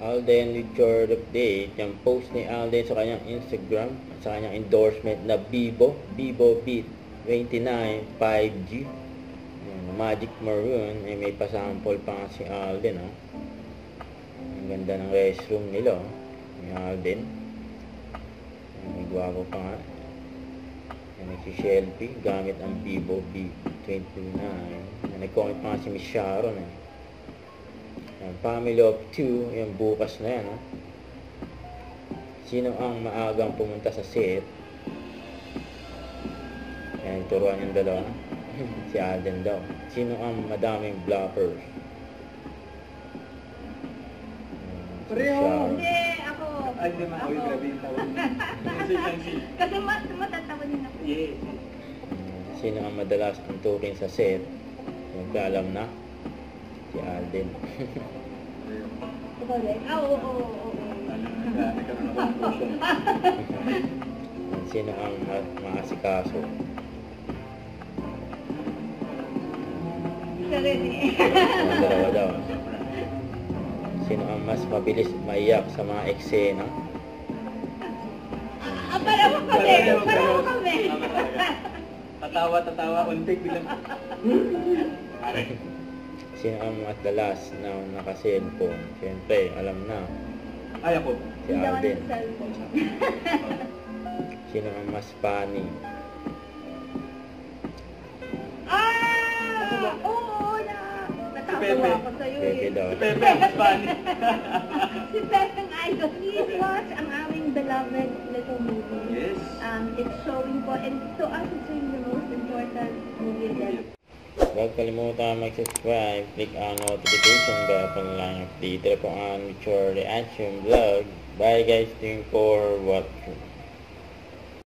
Alden with short update. Yung post ni Alden sa kanyang Instagram at sa kanyang endorsement na Vivo Beat 29 5G. Yung Magic Maroon. May pasample pa nga si Alden. Ang ganda ng restroom nila. Ni Alden. May gwapo pa nga. Nagsi-selfie gamit ang Vivo Beat 29. Nag-comment pa nga si Miss Sharon. Family of 2, yung bukas na yan. Sino ang maagang pumunta sa set? Yan, turuan yung dalawa. Si Alden daw. Sino ang madaming blockers? Pareho! Hindi, ako. Ay, hindi man ako yung grabe yung tawag niya. Kasi matatawanin ako. Yes. Sino ang madalas tuntukin sa set? Yung alam na. Si Alden. Ikaw din? Oo. Nagkaroon ako ng portion. Sino ang maasikaso? Isa rin eh. Ang dalawa daw. Sino ang mas mabilis maiyak sa mga eksena? Pareho kami. Tatawa, untik bilang. Sino ang madalas na naka-cellphone? Siyempre, alam na. Ay, ako. Si Alden. Sino ang mas funny? Oo, natawa ako sa'yo Pepe eh. daw. Si Pepe, mas funny. Si Pepe ang idol. Please watch ang aming beloved little movie. Yes. It's so important. To us, it's the most important movie that. Huwag kalimutan mag-subscribe, click ang notification bell para lang update po ang mature reaction vlog. Bye guys, thank you for watching.